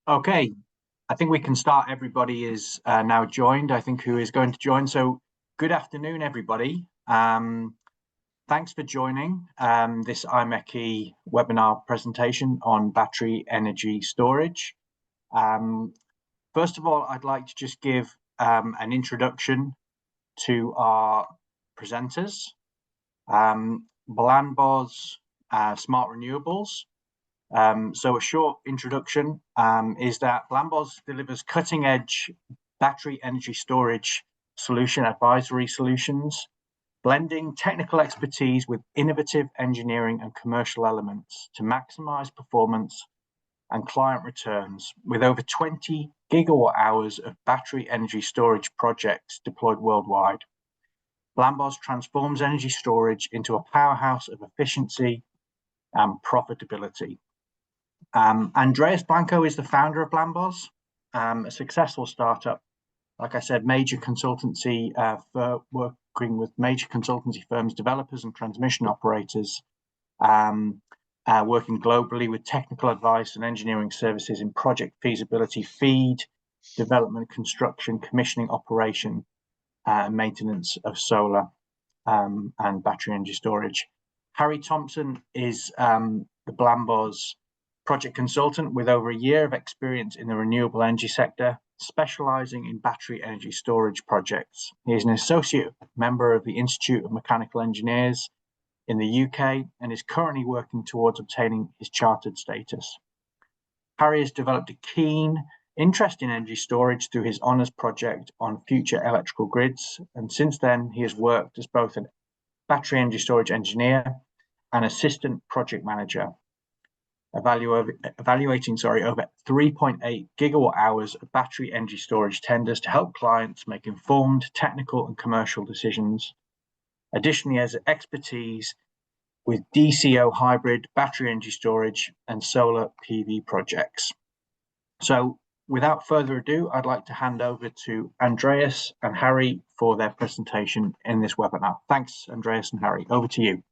Okay, I think we can start. Everybody is now joined, I think, who is going to join. So good afternoon, everybody. Thanks for joining this IMechE webinar presentation on battery energy storage. First of all, I'd like to just give an introduction to our presenters. Blanboz Smart Renewables. So a short introduction is that Blanboz delivers cutting-edge battery energy storage solution advisory solutions, blending technical expertise with innovative engineering and commercial elements to maximize performance and client returns, with over 20 gigawatt hours of battery energy storage projects deployed worldwide. Blanboz transforms energy storage into a powerhouse of efficiency and profitability. Andreas Blanco is the founder of Blanboz, a successful startup. Like I said, major consultancy for working with major consultancy firms, developers and transmission operators, working globally with technical advice and engineering services in project feasibility, feed, development, construction, commissioning, operation, and maintenance of solar and battery energy storage. Harry Thomson is the Blanboz project consultant with over a year of experience in the renewable energy sector, specializing in battery energy storage projects. He is an associate member of the Institute of Mechanical Engineers in the UK and is currently working towards obtaining his chartered status. Harry has developed a keen interest in energy storage through his honours project on future electrical grids, and since then he has worked as both a battery energy storage engineer and assistant project manager, evaluating over 3.8 gigawatt hours of battery energy storage tenders to help clients make informed technical and commercial decisions. Additionally, he has expertise with DCO hybrid battery energy storage and solar PV projects. So without further ado, I'd like to hand over to Andreas and Harry for their presentation in this webinar. Thanks, Andreas and Harry. Over to you.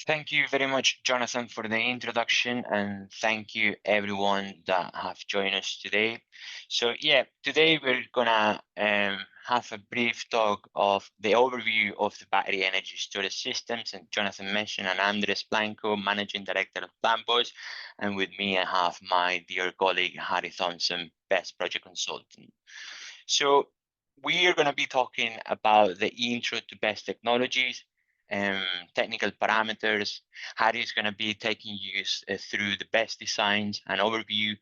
Thank you very much, Jonathan, for the introduction, and thank you everyone that have joined us today. So yeah, today we're gonna have a brief talk of the overview of the battery energy storage systems, and Jonathan mentioned, and Andres Blanco, Managing Director of Blanboz, and with me I have my dear colleague Harry Thomson, BESS Project Consultant. So we are gonna be talking about the intro to BESS technologies, technical parameters. Harry is going to be taking you through the BESS designs, an overview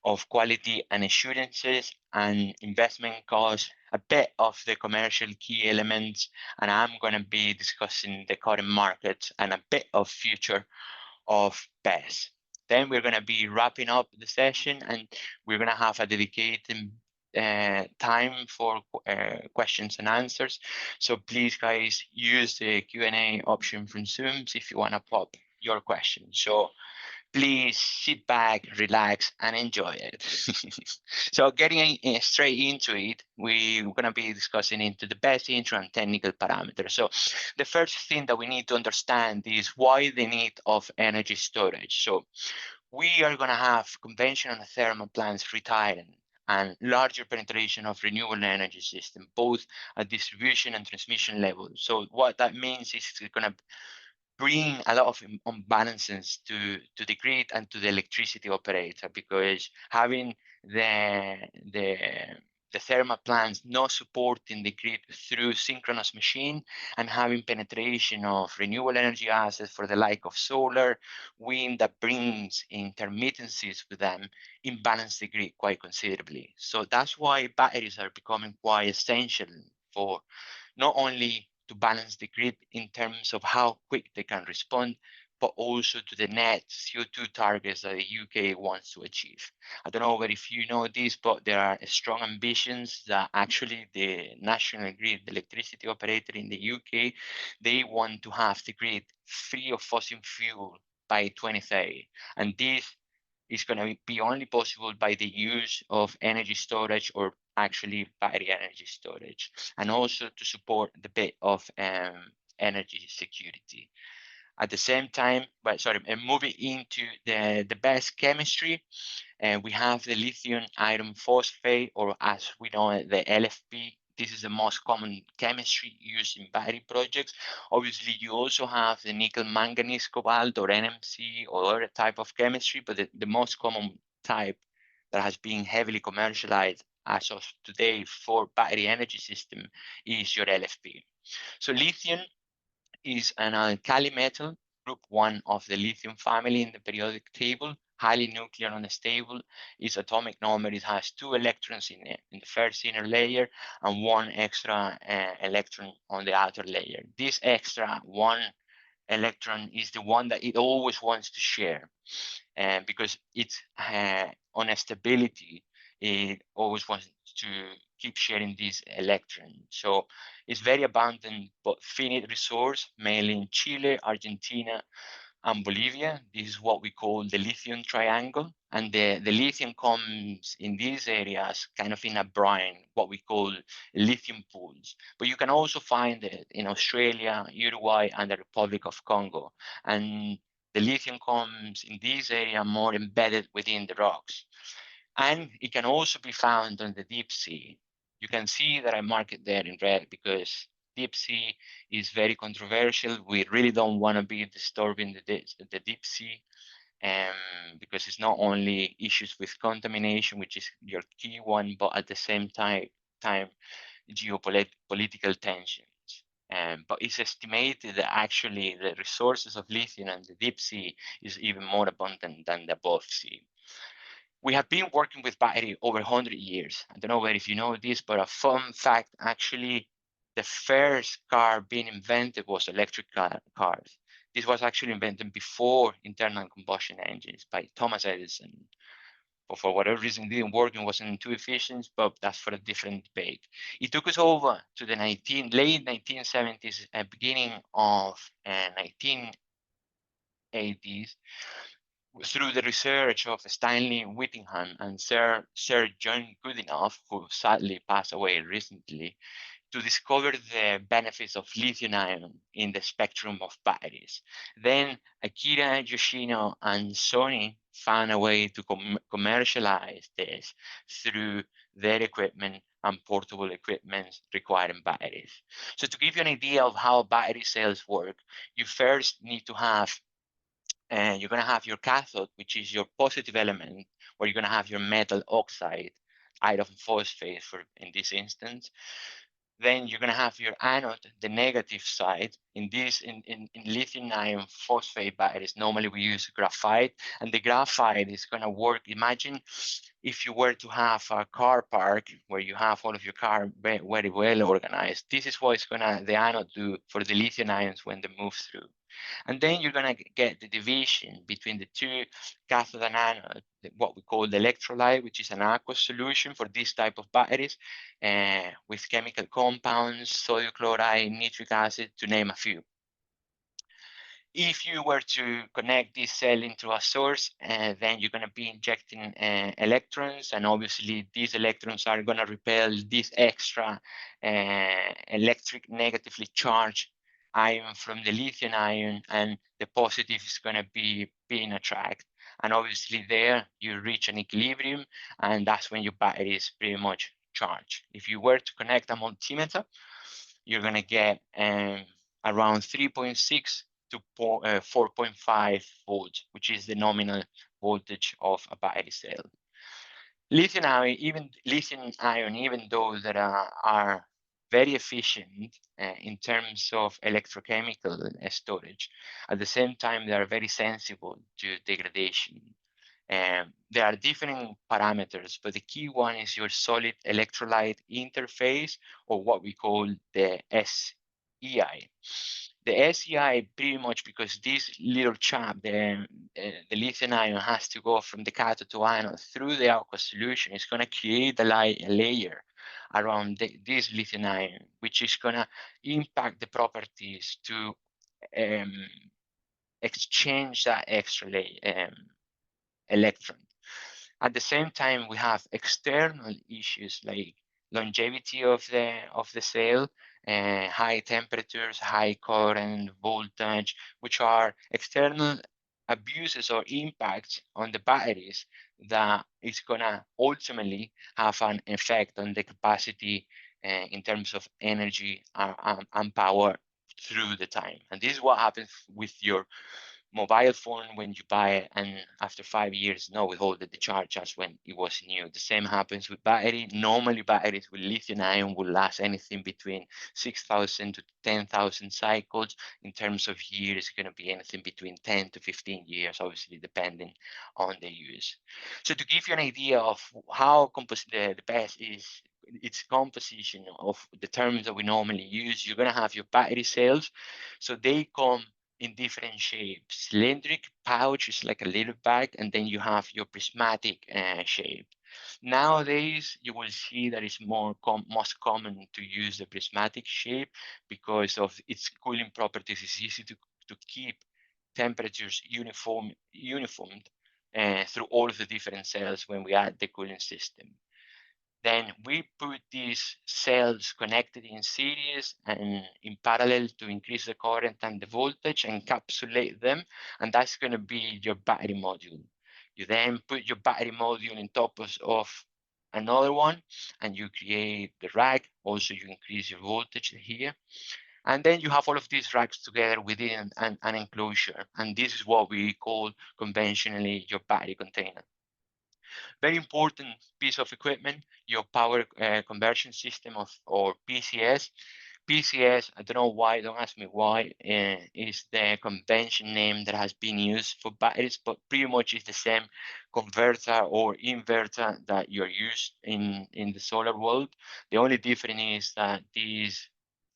of quality and assurances and investment costs, a bit of the commercial key elements, and I'm going to be discussing the current market and a bit of future of BESS. Then we're going to be wrapping up the session, and we're going to have a dedicated time for questions and answers. So please, guys, use the Q&A option from Zoom if you want to pop your questions. So please sit back, relax, and enjoy it. So getting straight into it, we're going to be discussing into the BESS intro and technical parameters. So the first thing that we need to understand is why the need of energy storage. So we are going to have conventional thermal plants retiring and larger penetration of renewable energy system, both at distribution and transmission level. So what that means is it's going to bring a lot of imbalances to the grid and to the electricity operator, because having the thermal plants not supporting the grid through synchronous machine and having penetration of renewable energy assets for the like of solar, wind, that brings intermittencies with them, imbalance the grid quite considerably. So that's why batteries are becoming quite essential for not only to balance the grid in terms of how quick they can respond, but also to the net CO2 targets that the UK wants to achieve. I don't know if you know this, but there are strong ambitions that actually the national grid, the electricity operator in the UK, they want to have the grid free of fossil fuel by 2030. And this is going to be only possible by the use of energy storage, or actually battery energy storage, and also to support the bit of energy security. At the same time, moving into the BESS chemistry, we have the lithium iron phosphate, or as we know it, the LFP. This is the most common chemistry used in battery projects. Obviously, you also have the nickel manganese cobalt, or NMC, or other type of chemistry, but the most common type that has been heavily commercialized as of today for battery energy system is your LFP. So lithium is an alkali metal, group 1 of the lithium family in the periodic table, highly nuclear unstable. Its atomic number, it has 2 electrons in the first inner layer and 1 extra electron on the outer layer. This extra 1 electron is the one that it always wants to share, because its on stability, it always wants to keep sharing this electron. So it's very abundant but finite resource, mainly in Chile, Argentina, and Bolivia. This is what we call the lithium triangle. And the lithium comes in these areas kind of in a brine, what we call lithium pools. But you can also find it in Australia, Uruguay, and the Republic of Congo. And the lithium comes in this area more embedded within the rocks. And it can also be found on the deep sea. You can see that I mark it there in red because deep sea is very controversial. We really don't want to be disturbing the deep sea, because it's not only issues with contamination, which is your key one, but at the same time geopolitical tensions. But it's estimated that actually the resources of lithium in the deep sea is even more abundant than the above sea. We have been working with battery over 100 years. I don't know if you know this, but a fun fact, actually, the first car being invented was electric cars. This was actually invented before internal combustion engines by Thomas Edison. But for whatever reason, it didn't work and wasn't too efficient, but that's for a different debate. It took us over to the late 1970s and beginning of 1980s, through the research of Stanley Whittingham and Sir John Goodenough, who sadly passed away recently, to discover the benefits of lithium ion in the spectrum of batteries. Then Akira Yoshino and Sony found a way to commercialize this through their equipment and portable equipment requiring batteries. So to give you an idea of how battery cells work, you first need to have you're going to have your cathode, which is your positive element, where you're going to have your metal oxide, iron phosphate in this instance. Then you're going to have your anode, the negative side. In lithium iron phosphate batteries, normally we use graphite, and the graphite is going to work. Imagine if you were to have a car park where you have all of your car very well organized. This is what the anode do for the lithium ions when they move through. And then you're going to get the division between the two, cathode and anode, what we call the electrolyte, which is an aqueous solution for this type of batteries, with chemical compounds, sodium chloride, nitric acid, to name a few. If you were to connect this cell into a source, then you're going to be injecting electrons, and obviously these electrons are going to repel this extra electric negatively charged ion from the lithium ion, and the positive is going to be being attracted. And obviously there you reach an equilibrium, and that's when your battery is pretty much charged. If you were to connect a multimeter, you're going to get around 3.6 to 4.5 volts, which is the nominal voltage of a battery cell. Lithium ion, even though that are very efficient in terms of electrochemical storage, at the same time they are very sensible to degradation. There are different parameters, but the key one is your solid electrolyte interface, or what we call the SEI. The SEI, pretty much because this little chap, the lithium ion, has to go from the cathode to anode through the aqueous solution. It's going to create a layer around this lithium ion, which is going to impact the properties to exchange that extra electron. At the same time, we have external issues like longevity of the cell, high temperatures, high current, voltage, which are external abuses or impacts on the batteries that is gonna ultimately have an effect on the capacity in terms of energy and power through the time. And this is what happens with your mobile phone when you buy it, and after 5 years, no, withhold the charge as when it was new. The same happens with battery. Normally, batteries with lithium ion will last anything between 6,000 to 10,000 cycles. In terms of years, it's going to be anything between 10 to 15 years, obviously, depending on the use. So to give you an idea of how the BESS is, its composition of the terms that we normally use, you're going to have your battery cells. So they come in different shapes. Cylindric pouch is like a little bag, and then you have your prismatic shape. Nowadays, you will see that it's most common to use the prismatic shape because of its cooling properties. It's easy to keep temperatures uniformed through all of the different cells when we add the cooling system. Then we put these cells connected in series and in parallel to increase the current and the voltage, encapsulate them, and that's going to be your battery module. You then put your battery module on top of another one, and you create the rack. Also, you increase your voltage here. And then you have all of these racks together within an enclosure. And this is what we call conventionally your battery container. Very important piece of equipment, your power conversion system or PCS. PCS, I don't know why, don't ask me why, is the convention name that has been used for batteries, but pretty much it's the same converter or inverter that you're used in the solar world. The only difference is that this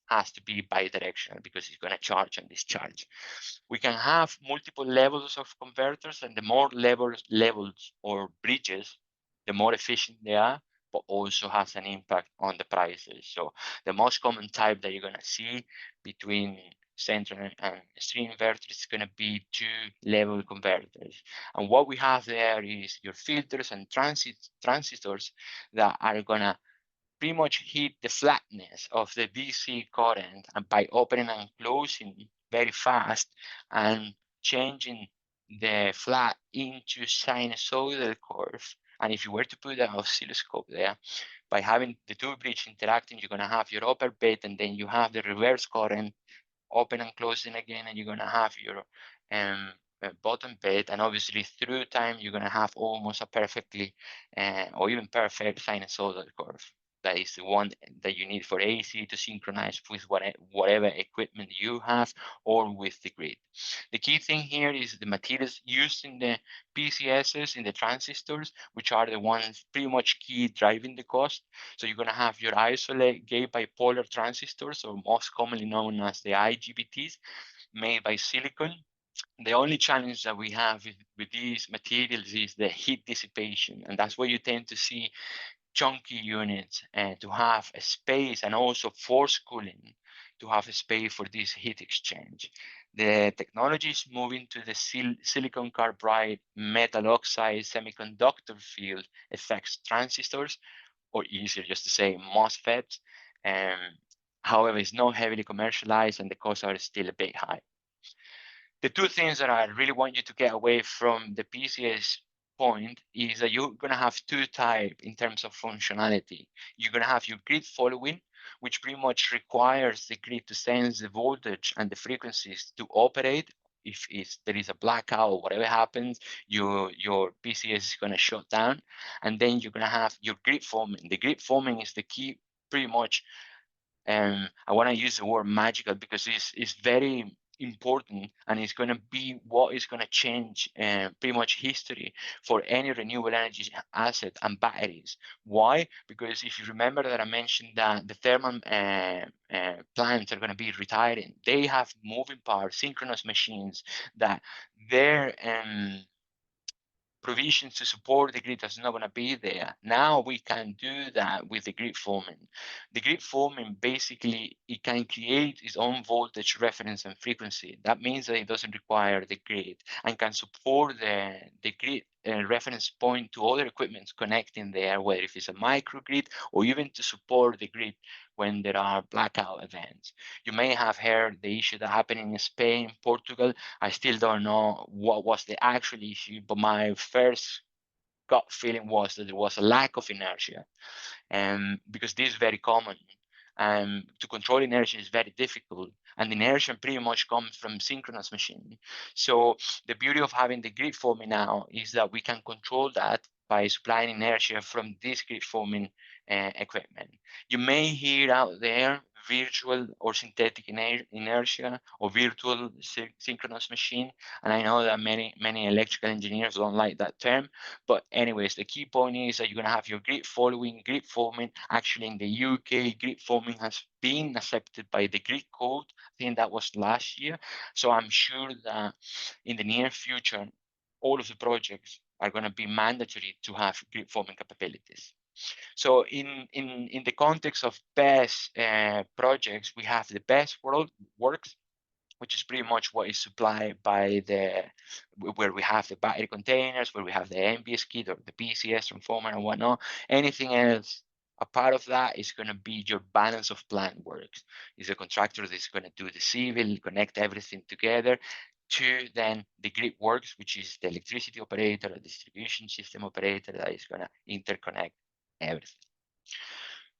has to be bidirectional because it's going to charge and discharge. We can have multiple levels of converters, and the more levels or bridges, the more efficient they are, but also has an impact on the prices. So the most common type that you're going to see between central and string inverters is going to be 2-level converters. And what we have there is your filters and transistors that are going to pretty much hit the flatness of the DC current, and by opening and closing very fast and changing the flat into sinusoidal curve. And if you were to put an oscilloscope there, by having the two bridges interacting, you're going to have your upper bed, and then you have the reverse current open and closing again, and you're going to have your bottom bed. And obviously through time, you're going to have almost a perfectly or even perfect sinusoidal curve. That is the one that you need for AC to synchronize with whatever equipment you have or with the grid. The key thing here is the materials used in the PCSs, in the transistors, which are the ones pretty much key driving the cost. So you're going to have your isolate gate bipolar transistors, or most commonly known as the IGBTs, made by silicon. The only challenge that we have with these materials is the heat dissipation, and that's where you tend to see chunky units and to have a space, and also force cooling to have a space for this heat exchange. The technology is moving to the silicon carbide metal oxide semiconductor field effects transistors, or easier just to say MOSFETs. However, it's not heavily commercialized and the costs are still a bit high. The two things that I really want you to get away from the PCS point is that you're going to have two types in terms of functionality. You're going to have your grid following, which pretty much requires the grid to sense the voltage and the frequencies to operate. If there is a blackout or whatever happens, your PCS is going to shut down. And then you're going to have your grid forming. The grid forming is the key pretty much. And I want to use the word magical because it's very important, and it's going to be what is going to change pretty much history for any renewable energy asset and batteries. Why? Because if you remember that I mentioned that the thermal plants are going to be retiring, they have moving parts, synchronous machines that their provisions to support the grid is not going to be there. Now we can do that with the grid forming. The grid forming, basically, it can create its own voltage reference and frequency. That means that it doesn't require the grid and can support the grid reference point to other equipment connecting there, whether if it's a microgrid or even to support the grid when there are blackout events. You may have heard the issue that happened in Spain, Portugal. I still don't know what was the actual issue, but my first gut feeling was that there was a lack of inertia, because this is very common. To control inertia is very difficult, and inertia pretty much comes from synchronous machinery. So the beauty of having the grid forming now is that we can control that by supplying inertia from this grid forming equipment. You may hear out there virtual or synthetic inertia or virtual synchronous machine, and I know that many electrical engineers don't like that term, but anyways, the key point is that you're going to have your grid following, grid forming. Actually, in the UK, grid forming has been accepted by the grid code. I think that was last year. So I'm sure that in the near future, all of the projects are going to be mandatory to have grid forming capabilities. So in the context of BESS projects, we have the BESS works, which is pretty much what is supplied by where we have the battery containers, where we have the MBS kit or the PCS transformer and whatnot. Anything else, a part of that is going to be your balance of plant works. Is a contractor that's going to do the civil, connect everything together, to then the grid works, which is the electricity operator, the distribution system operator that is going to interconnect everything.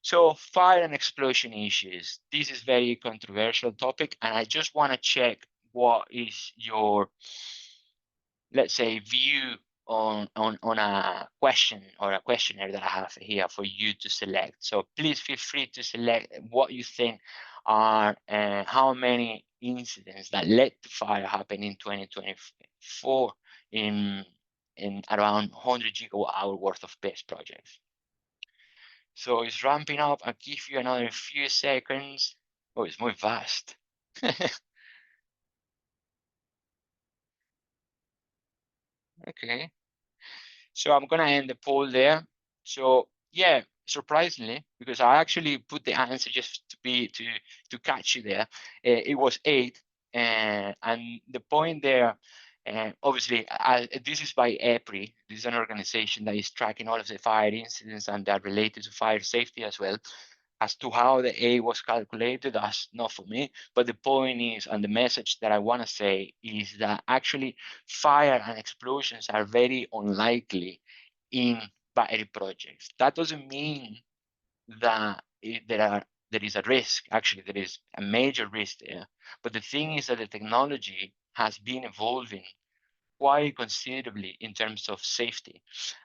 So fire and explosion issues. This is very controversial topic, and I just want to check what is your, let's say, view on a question or a questionnaire that I have here for you to select. So please feel free to select what you think are how many incidents that led to fire happened in 2024 in around 100 gigawatt hour worth of BESS projects. So it's ramping up. I'll give you another few seconds. Oh, it's muy fast. Okay. So I'm gonna end the poll there. So yeah, surprisingly, because I actually put the answer just to catch you there. It was 8, and the point there, obviously, this is by EPRI. This is an organization that is tracking all of the fire incidents and that related to fire safety as well. As to how the A was calculated, that's not for me. But the point is, and the message that I want to say is that actually fire and explosions are very unlikely in battery projects. That doesn't mean that there is a risk. Actually, there is a major risk there. But the thing is that the technology has been evolving quite considerably in terms of safety,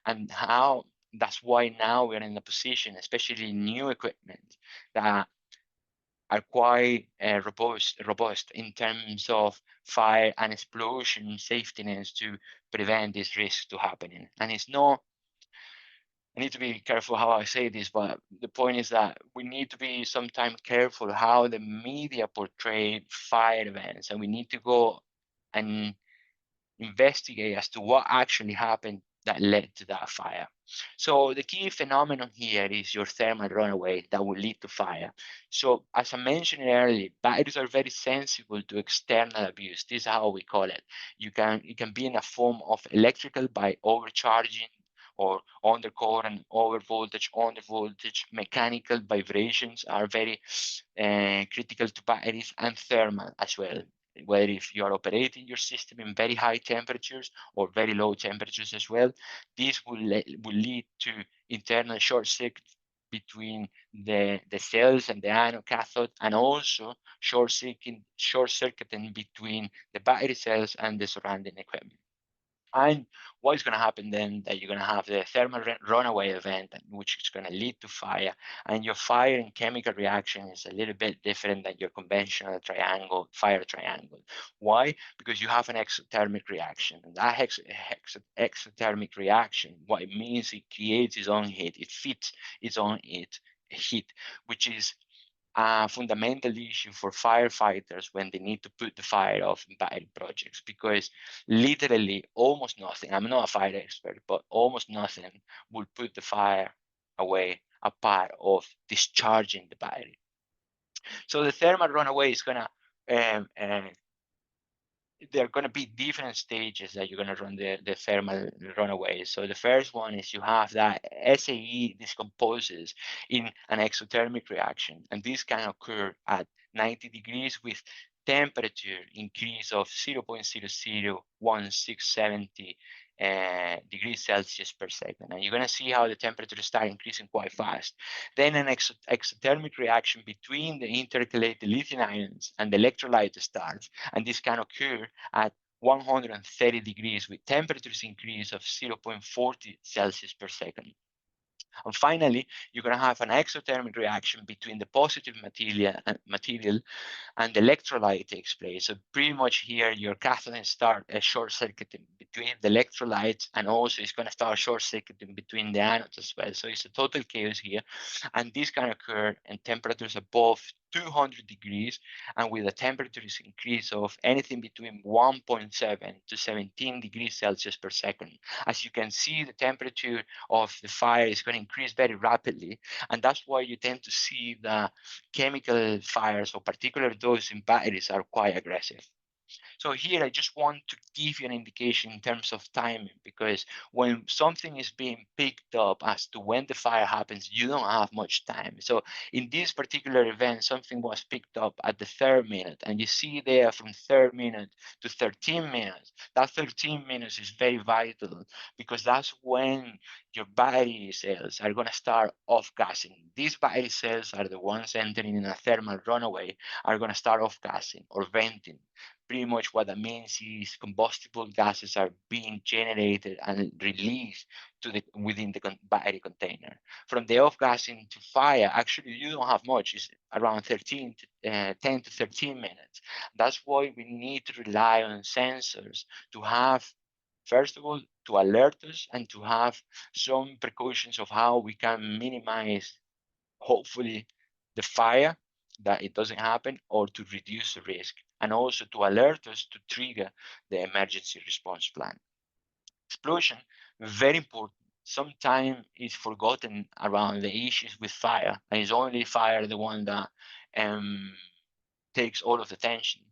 and how that's why now we're in a position, especially new equipment, that are quite robust in terms of fire and explosion safety nets to prevent this risk to happening. And it's not, I need to be careful how I say this, but the point is that we need to be sometimes careful how the media portray fire events, and we need to go and investigate as to what actually happened that led to that fire. So the key phenomenon here is your thermal runaway that will lead to fire. So as I mentioned earlier, batteries are very sensible to external abuse. This is how we call it. It can be in a form of electrical by overcharging or undercurrent, over voltage, under voltage. Mechanical vibrations are very critical to batteries, and thermal as well, whether if you are operating your system in very high temperatures or very low temperatures as well. This will lead to internal short circuit between the cells and the anode cathode, and also short circuiting between the battery cells and the surrounding equipment. And what is going to happen then, that you're going to have the thermal runaway event, which is going to lead to fire. And your fire and chemical reaction is a little bit different than your conventional fire triangle. Why? Because you have an exothermic reaction. And that exothermic reaction, what it means, it creates its own heat. It fits its own heat, which is a fundamental issue for firefighters when they need to put the fire off in battery projects, because literally almost nothing, I'm not a fire expert, but almost nothing will put the fire away apart of discharging the battery. So the thermal runaway is going to there are going to be different stages that you're going to run the thermal runaway. So the first one is you have that SAE decomposes in an exothermic reaction, and this can occur at 90 degrees with temperature increase of 0.001670 degrees Celsius per second. And you're going to see how the temperature start increasing quite fast. Then an exothermic reaction between the intercalated lithium ions and the electrolyte starts, and this can occur at 130 degrees with temperatures increase of 0.40 Celsius per second. And finally, you're going to have an exothermic reaction between the positive material and the electrolyte takes place. So pretty much here, your cathode start short circuiting between the electrolytes, and also it's going to start short circuiting between the anodes as well. So it's a total chaos here. And this can occur in temperatures above 200 degrees, and with a temperature increase of anything between 1.7 to 17 degrees Celsius per second. As you can see, the temperature of the fire is going to increase very rapidly, and that's why you tend to see the chemical fires, or particularly those in batteries, are quite aggressive. So here I just want to give you an indication in terms of timing, because when something is being picked up as to when the fire happens, you don't have much time. So in this particular event, something was picked up at the 3rd minute, and you see there from 3rd minute to 13 minutes. That 13 minutes is very vital, because that's when your battery cells are going to start off-gassing. These battery cells are the ones entering in a thermal runaway, are going to start off-gassing or venting. Pretty much what that means is combustible gases are being generated and released to the within the battery container. From the off-gassing to fire, actually you don't have much. It's around 10 to 13 minutes. That's why we need to rely on sensors to have, first of all, to alert us and to have some precautions of how we can minimize, hopefully, the fire, that it doesn't happen, or to reduce the risk, and also to alert us to trigger the emergency response plan. Explosion, very important. Sometimes it's forgotten around the issues with fire, and it's only fire the one that takes all of the attention.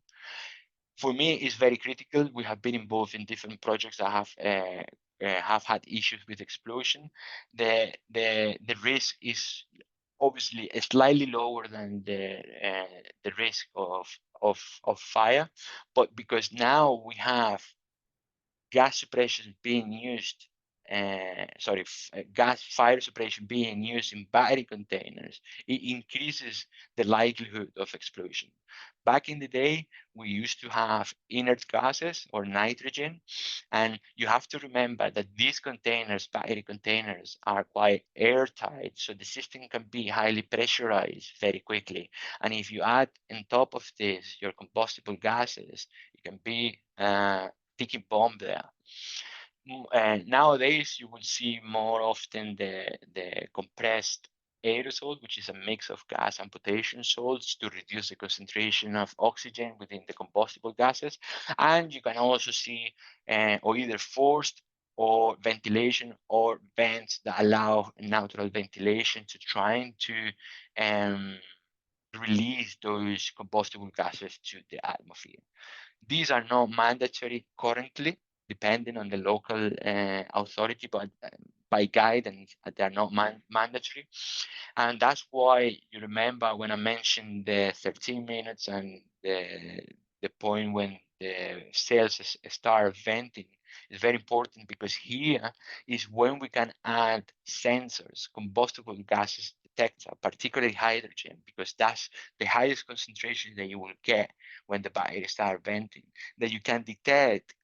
For me, it's very critical. We have been involved in different projects that have had issues with explosion. The risk is obviously slightly lower than the risk of fire, but because now we have gas suppression being used, gas fire suppression being used in battery containers, it increases the likelihood of explosion. Back in the day, we used to have inert gases or nitrogen, and you have to remember that these containers, battery containers, are quite airtight, so the system can be highly pressurized very quickly. And if you add on top of this your combustible gases, it can be ticking bomb there. And nowadays, you will see more often the compressed aerosol, which is a mix of gas and potassium salts to reduce the concentration of oxygen within the combustible gases. And you can also see or either forced or ventilation or vents that allow natural ventilation to trying to release those combustible gases to the atmosphere. These are not mandatory currently, depending on the local authority, but by guidance, they are not mandatory. And that's why you remember when I mentioned the 13 minutes and the point when the cells start venting is very important, because here is when we can add sensors, combustible gases detector, particularly hydrogen, because that's the highest concentration that you will get when the battery start venting, that you can detect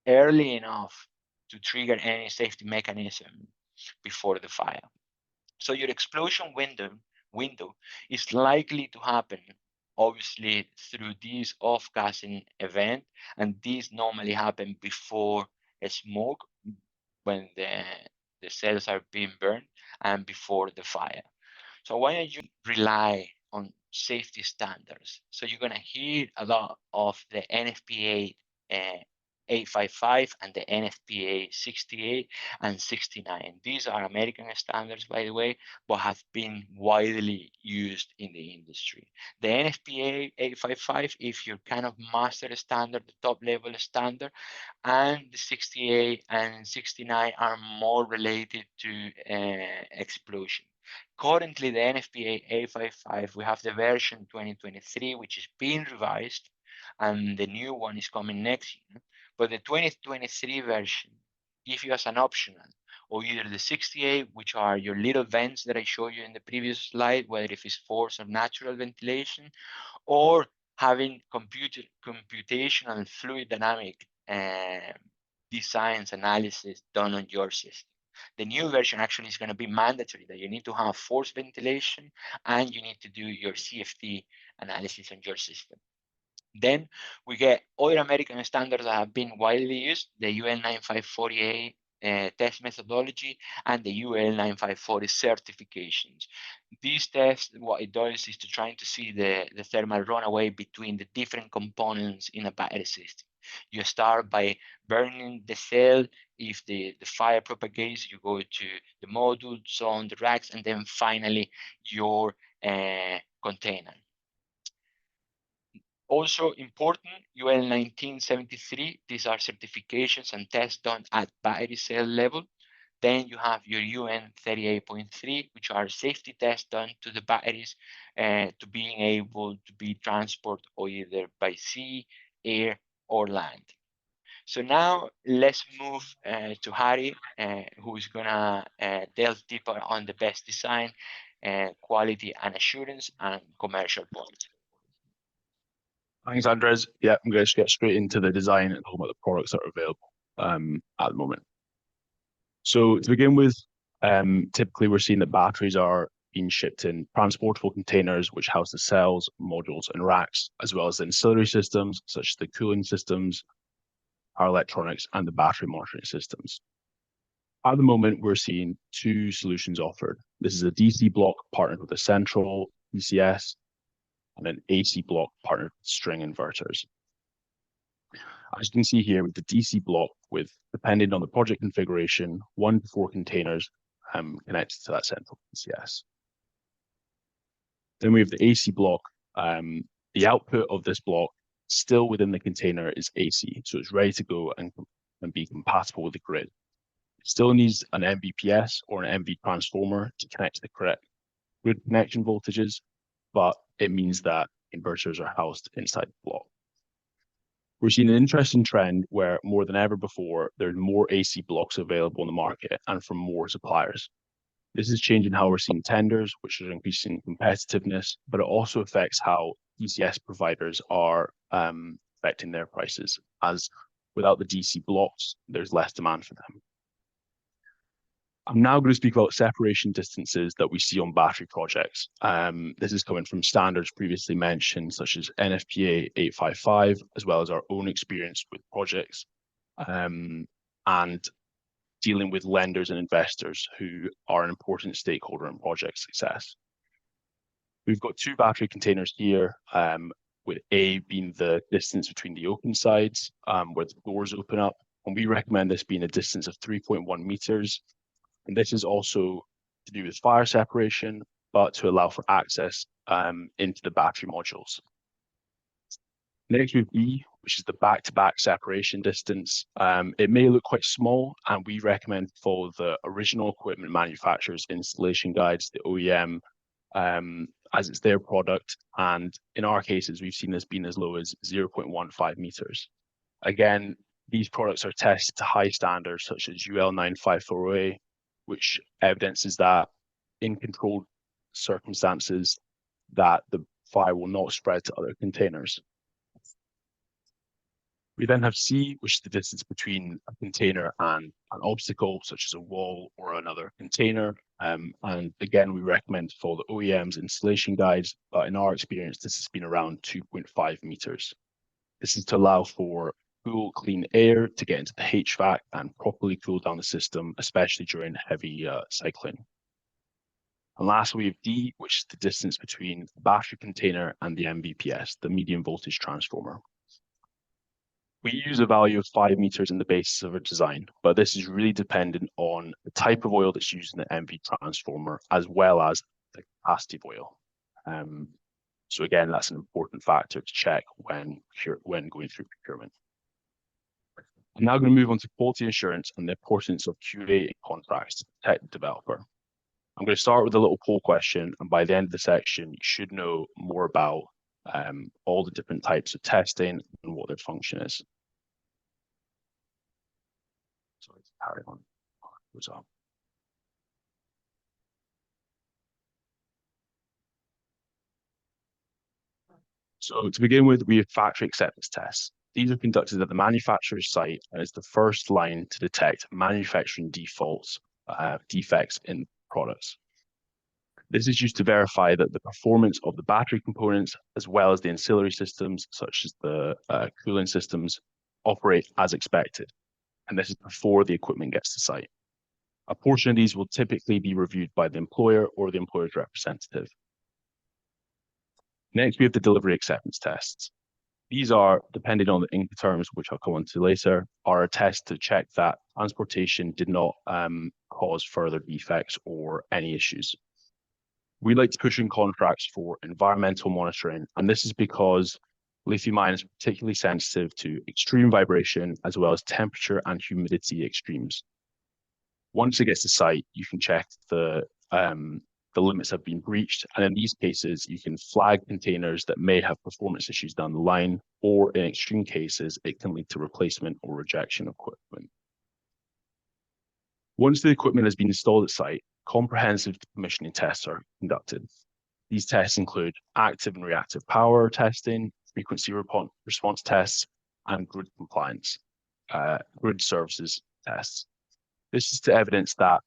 early enough to trigger any safety mechanism before the fire. So your explosion window is likely to happen, obviously, through this off-gassing event, and these normally happen before a smoke, when the cells are being burned, and before the fire. So why don't you rely on safety standards? So you're gonna hear a lot of the NFPA 855 and the NFPA 68 and 69. These are American standards, by the way, but have been widely used in the industry. The NFPA 855, if you're kind of master standard, the top level standard, and the 68 and 69 are more related to explosion. Currently, the NFPA 855, we have the version 2023, which is being revised, and the new one is coming next year. But the 2023 version gives you as an optional, or either the 68, which are your little vents that I showed you in the previous slide, whether if it's forced or natural ventilation, or having computational fluid dynamic designs analysis done on your system. The new version actually is going to be mandatory that you need to have forced ventilation and you need to do your CFD analysis on your system. Then we get other American standards that have been widely used, the UL 9540A test methodology and the UL 9540 certifications. These tests, what it does is to trying to see the thermal runaway between the different components in a battery system. You start by burning the cell. If the fire propagates, you go to the module, so on the racks, and then finally your container. Also important, UL 1973, these are certifications and tests done at battery cell level. Then you have your UN 38.3, which are safety tests done to the batteries to being able to be transported either by sea, air, or land. So now let's move to Harry, who is gonna delve deeper on the BESS design, quality and assurance, and commercial points. Thanks, Andres. Yeah, I'm going to get straight into the design and talk about the products that are available at the moment. So to begin with, typically we're seeing that batteries are being shipped in transportable containers, which house the cells, modules, and racks, as well as the ancillary systems, such as the cooling systems, power electronics, and the battery monitoring systems. At the moment, we're seeing two solutions offered. This is a DC block partnered with a central ECS, and an AC block partnered with string inverters. As you can see here with the DC block, with depending on the project configuration, 1 to 4 containers connected to that central ECS. Then we have the AC block. The output of this block still within the container is AC, so it's ready to go and be compatible with the grid. It still needs an MVPS or an MV transformer to connect to the correct grid connection voltages, but it means that inverters are housed inside the block. We're seeing an interesting trend where more than ever before, there's more AC blocks available in the market and from more suppliers. This is changing how we're seeing tenders, which is increasing competitiveness, but it also affects how ECS providers are affecting their prices, as without the DC blocks, there's less demand for them. I'm now going to speak about separation distances that we see on battery projects. This is coming from standards previously mentioned, such as NFPA 855, as well as our own experience with projects, and dealing with lenders and investors who are an important stakeholder in project success. We've got 2 battery containers here, with A being the distance between the open sides, where the doors open up, and we recommend this being a distance of 3.1 meters. And this is also to do with fire separation, but to allow for access into the battery modules. Next we have B, which is the back-to-back separation distance. It may look quite small, and we recommend follow the original equipment manufacturer's installation guides, the OEM, as it's their product. And in our cases, we've seen this being as low as 0.15 meters. Again, these products are tested to high standards, such as UL 9540A, which evidences that in controlled circumstances that the fire will not spread to other containers. We then have C, which is the distance between a container and an obstacle, such as a wall or another container. And again, we recommend to follow the OEM's installation guides, but in our experience, this has been around 2.5 meters. This is to allow for cool, clean air to get into the HVAC and properly cool down the system, especially during heavy cycling. And lastly, we have D, which is the distance between the battery container and the MVPS, the medium voltage transformer. We use a value of 5 meters in the basis of a design, but this is really dependent on the type of oil that's used in the MV transformer, as well as the capacity of oil. So again, that's an important factor to check when going through procurement. I'm now going to move on to quality assurance and the importance of QA in contracts to protect the developer. I'm going to start with a little poll question, and by the end of the section, you should know more about all the different types of testing and what their function is. Sorry, carry on. What's up? So to begin with, we have factory acceptance tests. These are conducted at the manufacturer's site and is the first line to detect manufacturing defects in products. This is used to verify that the performance of the battery components, as well as the ancillary systems, such as the cooling systems, operate as expected. And this is before the equipment gets to site. A portion of these will typically be reviewed by the employer or the employer's representative. Next, we have the delivery acceptance tests. These are, depending on the Incoterms, which I'll come on to later, are a test to check that transportation did not cause further defects or any issues. We like to push in contracts for environmental monitoring, and this is because lithium ion is particularly sensitive to extreme vibration as well as temperature and humidity extremes. Once it gets to site, you can check the limits have been breached, and in these cases, you can flag containers that may have performance issues down the line, or in extreme cases, it can lead to replacement or rejection of equipment. Once the equipment has been installed at site, comprehensive commissioning tests are conducted. These tests include active and reactive power testing, frequency response tests, and grid compliance, grid services tests. This is to evidence that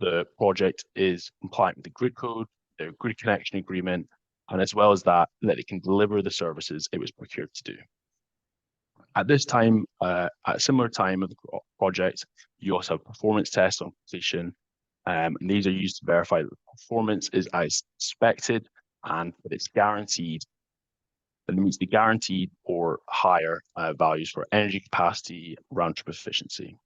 the project is compliant with the grid code, the grid connection agreement, and as well as that it can deliver the services it was procured to do. At this time, at a similar time of the project, you also have performance tests on completion, and these are used to verify that the performance is as expected and that it's guaranteed, that it meets the guaranteed or higher values for energy capacity, round-trip efficiency.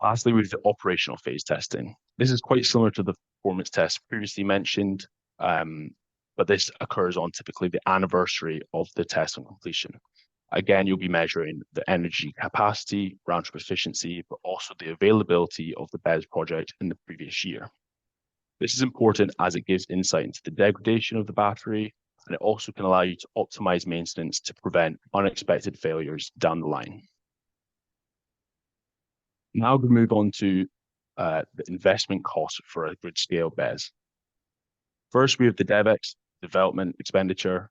Lastly, we have the operational phase testing. This is quite similar to the performance test previously mentioned, but this occurs on typically the anniversary of the test on completion. Again, you'll be measuring the energy capacity, round-trip efficiency, but also the availability of the BESS project in the previous year. This is important as it gives insight into the degradation of the battery, and it also can allow you to optimize maintenance to prevent unexpected failures down the line. Now we move on to the investment costs for a grid scale BESS. First, we have the DevEx, development expenditure,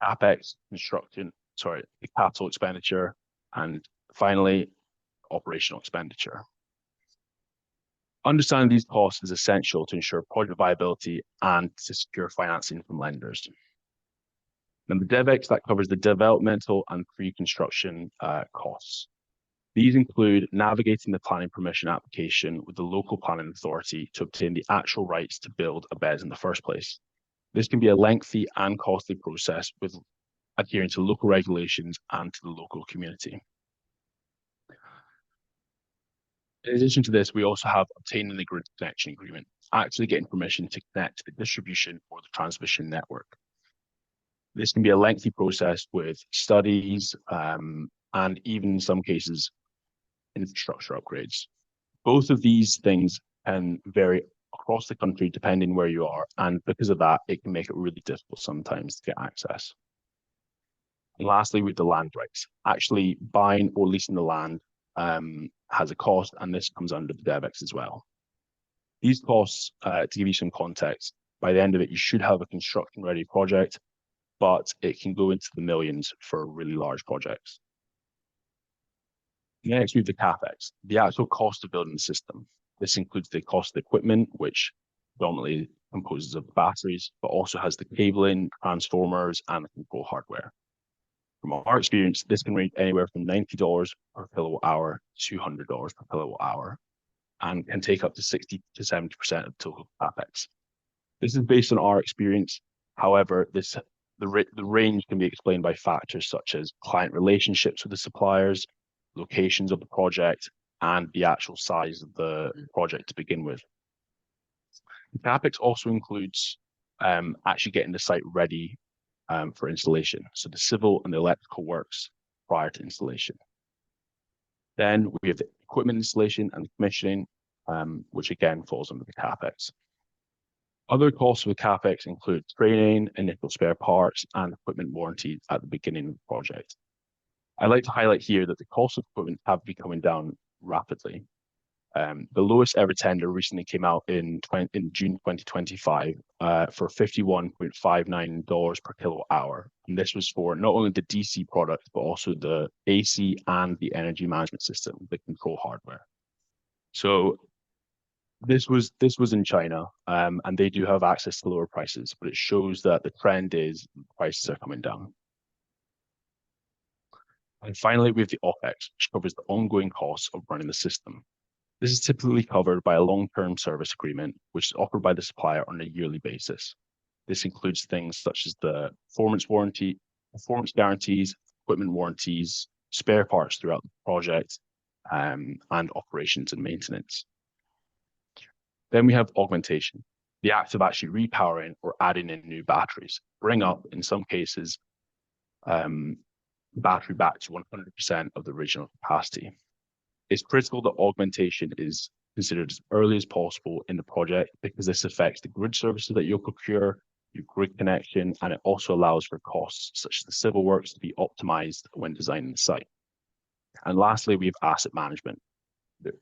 CapEx, the capital expenditure, and finally, operational expenditure. Understanding these costs is essential to ensure project viability and to secure financing from lenders. Now, the DevEx, that covers the developmental and pre-construction costs. These include navigating the planning permission application with the local planning authority to obtain the actual rights to build a BESS in the first place. This can be a lengthy and costly process with adhering to local regulations and to the local community. In addition to this, we also have obtaining the grid connection agreement, actually getting permission to connect to the distribution or the transmission network. This can be a lengthy process with studies and even in some cases, infrastructure upgrades. Both of these things can vary across the country depending where you are, and because of that, it can make it really difficult sometimes to get access. And lastly, with the land rights, actually buying or leasing the land has a cost, and this comes under the DevEx as well. These costs, to give you some context, by the end of it, you should have a construction-ready project, but it can go into the millions for really large projects. Next, we have the CapEx, the actual cost of building the system. This includes the cost of the equipment, which predominantly composes of batteries, but also has the cabling, transformers, and the control hardware. From our experience, this can range anywhere from $90 per kilowatt hour to $200 per kilowatt hour, and can take up to 60 to 70% of total CapEx. This is based on our experience. However, this The range can be explained by factors such as client relationships with the suppliers, locations of the project, and the actual size of the project to begin with. The CapEx also includes actually getting the site ready for installation, so the civil and the electrical works prior to installation. Then we have the equipment installation and the commissioning, which again falls under the CapEx. Other costs of the CapEx include training, initial spare parts, and equipment warranty at the beginning of the project. I'd like to highlight here that the cost of equipment have been coming down rapidly. The lowest ever tender recently came out in June 2025 for $51.59 per kilowatt hour. And this was for not only the DC product, but also the AC and the energy management system, the control hardware. So this was in China, and they do have access to lower prices, but it shows that the trend is prices are coming down. And finally, we have the OpEx, which covers the ongoing costs of running the system. This is typically covered by a long-term service agreement, which is offered by the supplier on a yearly basis. This includes things such as the performance warranty, performance guarantees, equipment warranties, spare parts throughout the project, and operations and maintenance. Then we have augmentation, the act of actually repowering or adding in new batteries, bring up, in some cases, battery back to 100% of the original capacity. It's critical that augmentation is considered as early as possible in the project because this affects the grid services that you'll procure, your grid connection, and it also allows for costs such as the civil works to be optimized when designing the site. And lastly, we have asset management.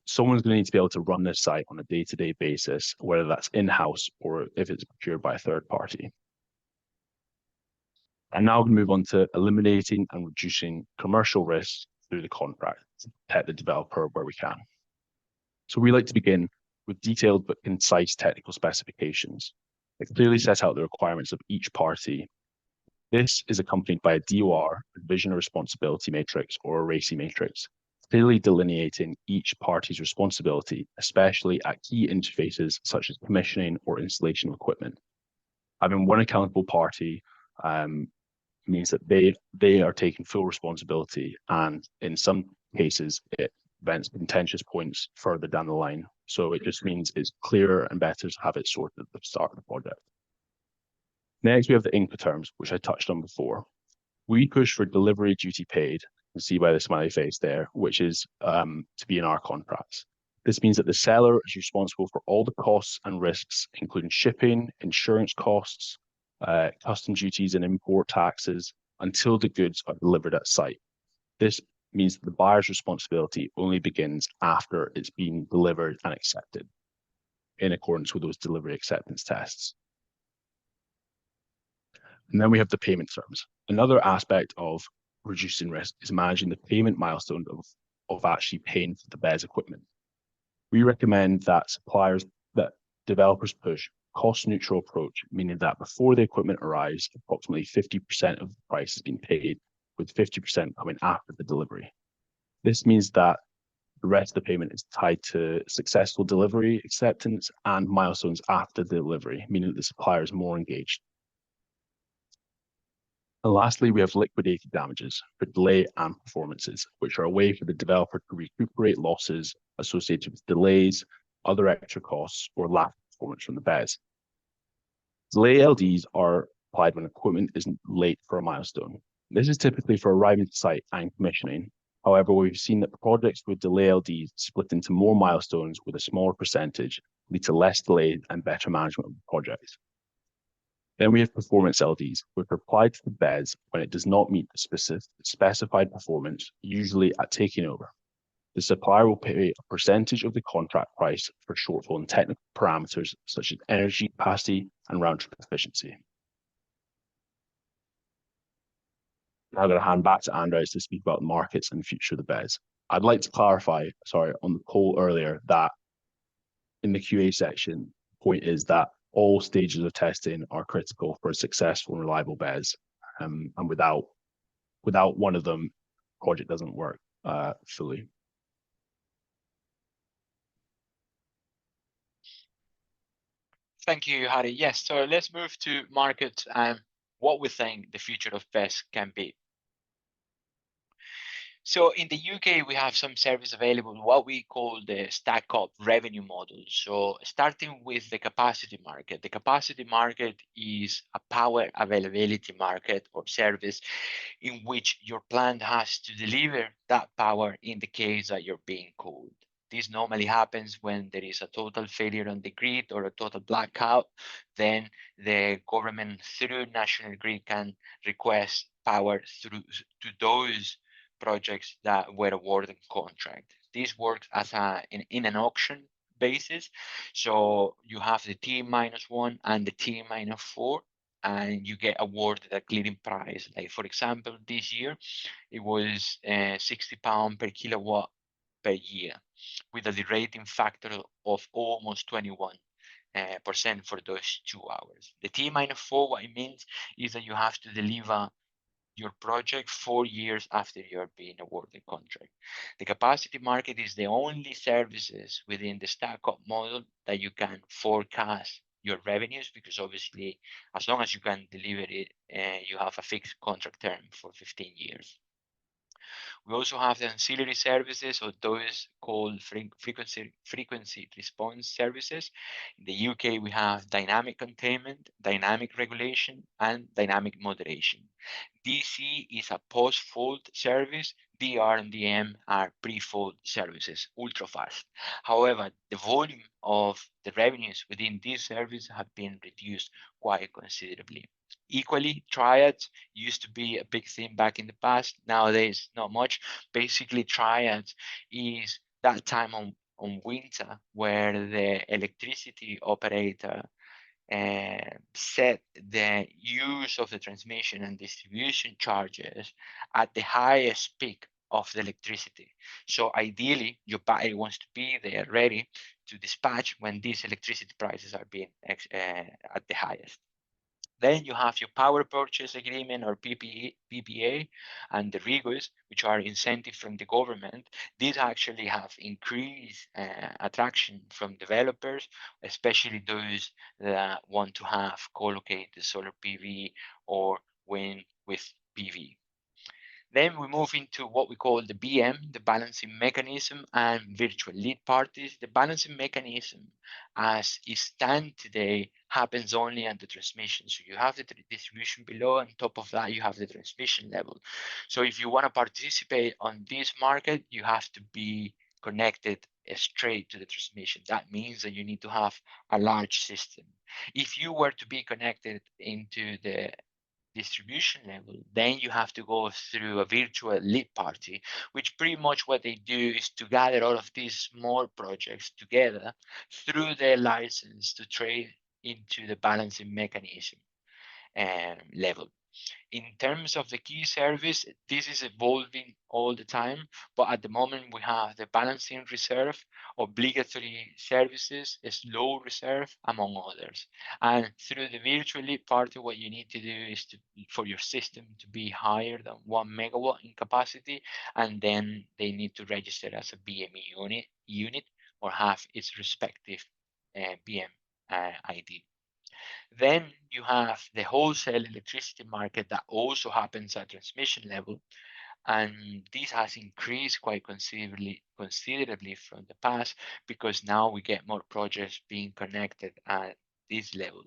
Someone's going to need to be able to run this site on a day-to-day basis, whether that's in-house or if it's procured by a third party. And now we move on to eliminating and reducing commercial risks through the contract to protect the developer where we can. So we like to begin with detailed but concise technical specifications that clearly set out the requirements of each party. This is accompanied by a DOR, a division of responsibility matrix, or a RACI matrix, clearly delineating each party's responsibility, especially at key interfaces such as commissioning or installation of equipment. Having one accountable party means that they are taking full responsibility, and in some cases it prevents contentious points further down the line. So it just means it's clearer and better to have it sorted at the start of the project. Next, we have the Incoterms, which I touched on before. We push for delivery duty paid, you can see by the smiley face there, which is to be in our contracts. This means that the seller is responsible for all the costs and risks, including shipping, insurance costs, custom duties and import taxes, until the goods are delivered at site. This means that the buyer's responsibility only begins after it's been delivered and accepted, in accordance with those delivery acceptance tests. And then we have the payment terms. Another aspect of reducing risk is managing the payment milestone of actually paying for the BESS equipment. We recommend that developers push cost-neutral approach, meaning that before the equipment arrives, approximately 50% of the price has been paid, with 50% coming after the delivery. This means that the rest of the payment is tied to successful delivery acceptance and milestones after the delivery, meaning that the supplier is more engaged. And lastly, we have liquidated damages for delay and performances, which are a way for the developer to recuperate losses associated with delays, other extra costs, or lack of performance from the BESS. Delay LDs are applied when equipment is late for a milestone. This is typically for arriving to site and commissioning. However, we've seen that projects with delay LDs split into more milestones with a smaller percentage lead to less delay and better management of the project. Then we have performance LDs, which are applied to the BESS when it does not meet the specified performance, usually at taking over. The supplier will pay a percentage of the contract price for shortfall in technical parameters such as energy capacity and round-trip efficiency. Now I'm going to hand back to Andres to speak about the markets and the future of the BESS. I'd like to clarify, on the poll earlier, that in the QA section, the point is that all stages of testing are critical for a successful and reliable BESS, and without one of them, the project doesn't work fully. Thank you, Harry. Yes, so let's move to market what we think the future of BESS can be. So in the UK, we have some service available, what we call the stack up revenue model. So starting with the capacity market. The capacity market is a power availability market or service in which your plant has to deliver that power in the case that you're being cold. This normally happens when there is a total failure on the grid or a total blackout. Then the government through national grid can request power through to those projects that were awarded contract. This works as in an auction basis. So you have the T-1 and the T-4, and you get awarded a clearing price. Like for example, this year it was £60 per kilowatt per year, with a derating factor of almost 21% for those 2 hours. The T-4, what it means is that you have to deliver your project 4 years after you're being awarded contract. The capacity market is the only services within the stack-up model that you can forecast your revenues, because obviously as long as you can deliver it, you have a fixed contract term for 15 years. We also have the ancillary services, or those called frequency response services. In the UK, we have dynamic containment, dynamic regulation, and dynamic moderation. DC is a post-fault service. DR and DM are pre-fault services, ultra fast. However, the volume of the revenues within this service have been reduced quite considerably. Equally, triads used to be a big thing back in the past. Nowadays, not much. Basically, triads is that time on winter where the electricity operator set the use of the transmission and distribution charges at the highest peak of the electricity. So ideally, your battery wants to be there ready to dispatch when these electricity prices are being at the highest. Then you have your power purchase agreement or PPA, and the REGOs, which are incentives from the government. These actually have increased attraction from developers, especially those that want to have co-located solar PV or wind with PV. Then we move into what we call the BM, the balancing mechanism, and virtual lead parties. The balancing mechanism, as it stands today, happens only at the transmission. So you have the distribution below, and on top of that, you have the transmission level. So if you want to participate on this market, you have to be connected straight to the transmission. That means that you need to have a large system. If you were to be connected into the distribution level, then you have to go through a virtual lead party, which pretty much what they do is to gather all of these small projects together through their license to trade into the balancing mechanism level. In terms of the key service, this is evolving all the time, but at the moment we have the balancing reserve, obligatory services, slow reserve, among others. And through the virtual lead party, what you need to do is for your system to be higher than 1 megawatt in capacity, and then they need to register as a BME unit or have its respective BM ID. Then you have the wholesale electricity market that also happens at transmission level. And this has increased quite considerably from the past, because now we get more projects being connected at this level.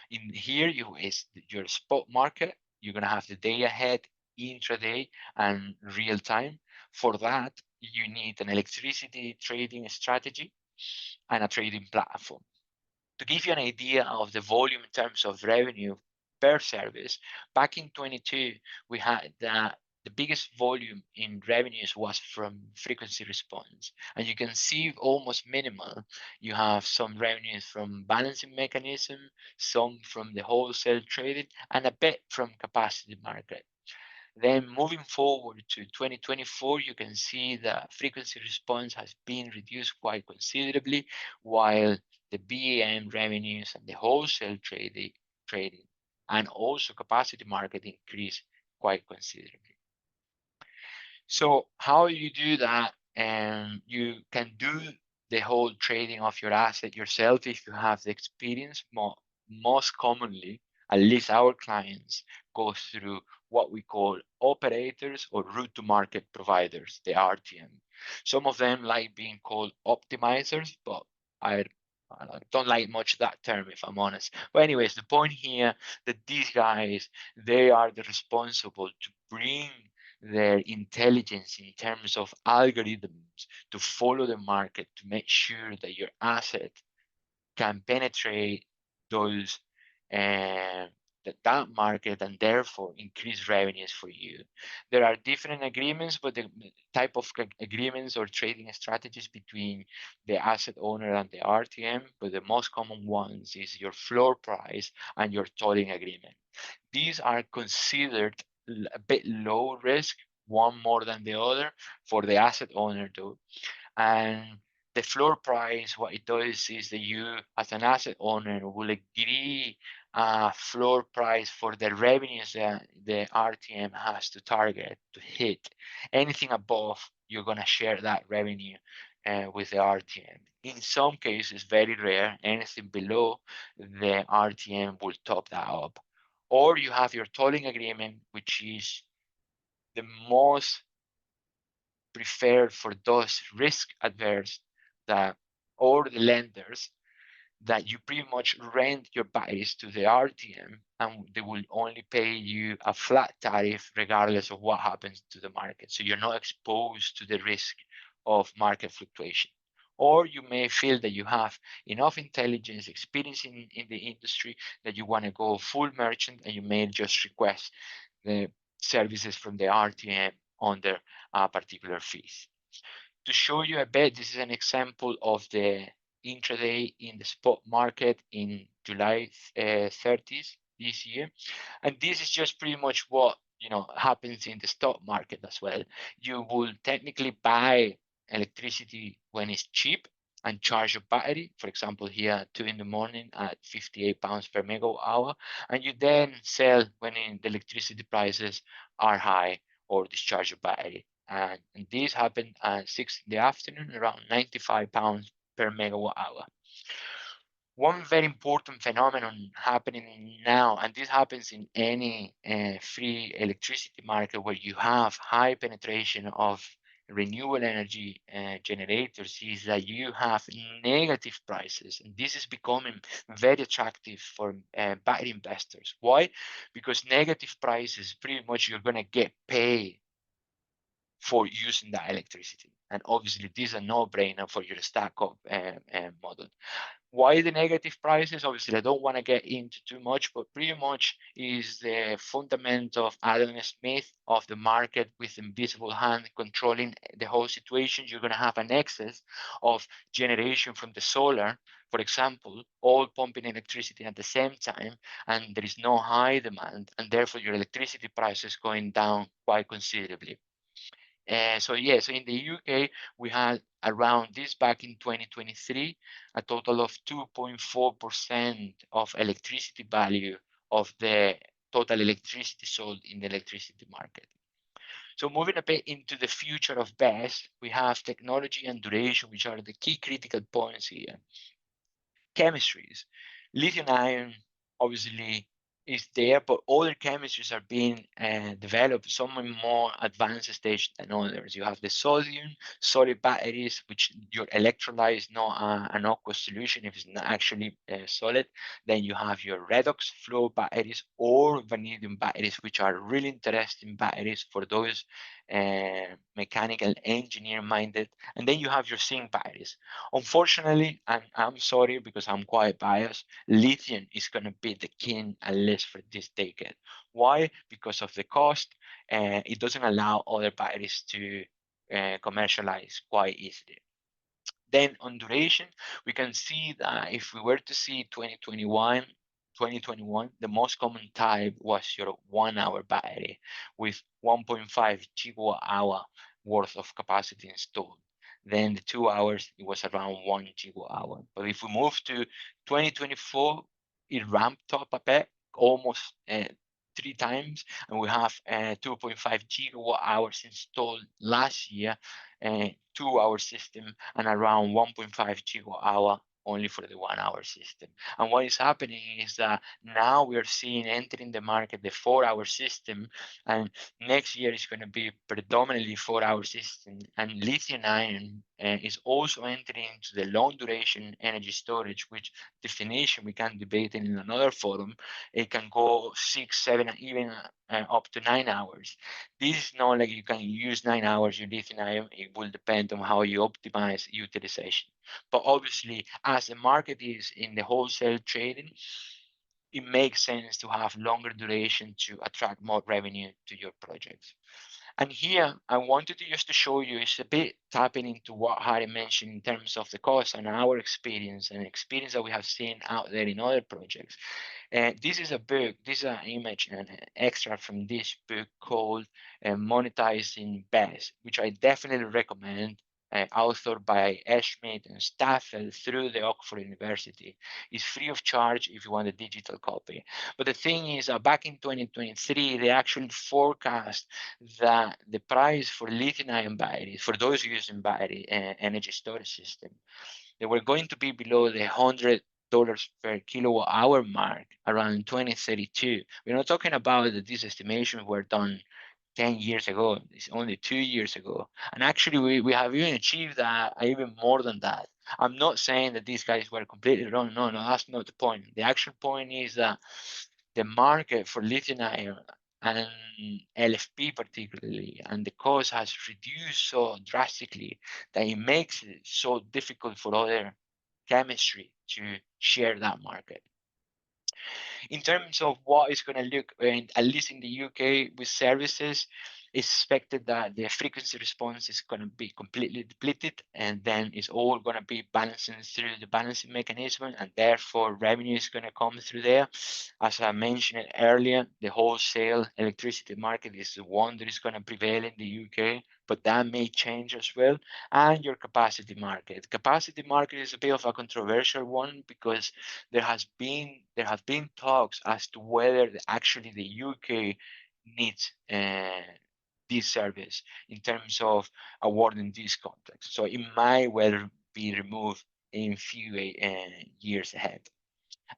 In here, is your spot market. You're going to have the day ahead, intraday, and real time. For that, you need an electricity trading strategy and a trading platform. To give you an idea of the volume in terms of revenue per service, back in 22, we had the biggest volume in revenues was from frequency response. And you can see almost minimal. You have some revenues from balancing mechanism, some from the wholesale trading, and a bit from capacity market. Then moving forward to 2024, you can see the frequency response has been reduced quite considerably, while the BAM revenues and the wholesale trading and also capacity market increase quite considerably. So how you do that? And you can do the whole trading of your asset yourself if you have the experience. Most commonly, At least our clients go through what we call operators or route to market providers, the RTM. Some of them like being called optimizers, but I don't like much that term, if I'm honest. But anyways, the point here that these guys, they are the responsible to bring their intelligence in terms of algorithms to follow the market, to make sure that your asset can penetrate those that market and therefore increase revenues for you. There are different agreements, but the type of agreements or trading strategies between the asset owner and the RTM, but the most common ones is your floor price and your tolling agreement. These are considered a bit low risk, one more than the other for the asset owner though. And the floor price, what it does is that you, as an asset owner, will agree a floor price for the revenues that the RTM has to target to hit. Anything above, you're going to share that revenue with the RTM. In some cases, very rare, anything below, the RTM will top that up. Or you have your tolling agreement, which is the most preferred for those risk adverse that or the lenders that you pretty much rent your batteries to the RTM and they will only pay you a flat tariff regardless of what happens to the market. So you're not exposed to the risk of market fluctuation. Or you may feel that you have enough intelligence, experience in the industry that you want to go full merchant and you may just request the services from the RTM under particular fees. To show you a bit, this is an example of the intraday in the spot market in July 30th this year. And this is just pretty much what happens in the stock market as well. You will technically buy electricity when it's cheap and charge your battery, for example, here at 2 in the morning at £58 per megawatt hour, and you then sell when the electricity prices are high or discharge your battery. And this happened at 6 in the afternoon, around £95 per megawatt hour. One very important phenomenon happening now, and this happens in any free electricity market where you have high penetration of renewable energy generators, is that you have negative prices. And this is becoming very attractive for battery investors. Why? Because negative prices, pretty much you're going to get paid for using that electricity. And obviously, this is a no-brainer for your stack-up model. Why the negative prices? Obviously, I don't want to get into too much, but pretty much is the fundamental of Adam Smith of the market with invisible hand controlling the whole situation. You're going to have an excess of generation from the solar, for example, all pumping electricity at the same time, and there is no high demand, and therefore your electricity price is going down quite considerably. So in the UK, we had around this back in 2023, a total of 2.4% of electricity value of the total electricity sold in the electricity market. So moving a bit into the future of BESS, we have technology and duration, which are the key critical points here. Chemistries, lithium ion, obviously is there, but other chemistries are being developed, some in more advanced stage than others. You have the sodium, solid batteries, which your electrolyte is not an aqueous solution if it's not actually solid. Then you have your redox flow batteries or vanadium batteries, which are really interesting batteries for those mechanical engineer minded. And then you have your zinc batteries. Unfortunately, and I'm sorry because I'm quite biased, lithium is going to be the king at least for this decade. Why? Because of the cost. It doesn't allow other batteries to commercialize quite easily. Then on duration, we can see that if we were to see 2021, the most common type was your 1 hour battery with 1.5 gigawatt hour worth of capacity installed. Then the 2 hours, it was around 1 gigawatt hour. But if we move to 2024, it ramped up a bit, almost 3 times, and we have 2.5 gigawatt hours installed last year, 2 hour system, and around 1.5 gigawatt hour only for the 1 hour system. And what is happening is that now we are seeing entering the market the 4 hour system, and next year is going to be predominantly 4 hour system. And lithium ion is also entering into the long duration energy storage, which definition we can debate in another forum. It can go 6, 7, even up to 9 hours. This is not like you can use 9 hours your lithium ion. It will depend on how you optimize utilization. But obviously, as the market is in the wholesale trading, it makes sense to have longer duration to attract more revenue to your projects. And here, I wanted to just to show you, it's a bit tapping into what Harry mentioned in terms of the cost and our experience and experience that we have seen out there in other projects. And this is a book, this is an image and an extract from this book called Monetizing BESS, which I definitely recommend, authored by Schmidt and Staffel through the Oxford University. It's free of charge if you want a digital copy. But the thing is, back in 2023, they actually forecast that the price for lithium-ion batteries, for those using battery energy storage system, they were going to be below the $100 per kilowatt hour mark around 2032. We're not talking about that these estimations were done 10 years ago. It's only 2 years ago. And actually, we have even achieved that, even more than that. I'm not saying that these guys were completely wrong. No, that's not the point. The actual point is that the market for lithium ion and LFP particularly, and the cost has reduced so drastically that it makes it so difficult for other chemistry to share that market. In terms of what is going to look, at least in the UK with services, it's expected that the frequency response is going to be completely depleted, and then it's all going to be balancing through the balancing mechanism, and therefore revenue is going to come through there. As I mentioned earlier, the wholesale electricity market is the one that is going to prevail in the UK, but that may change as well. And your capacity market. Capacity market is a bit of a controversial one because there have been talks as to whether actually the UK needs this service in terms of awarding these contracts. So it might well be removed in few years ahead.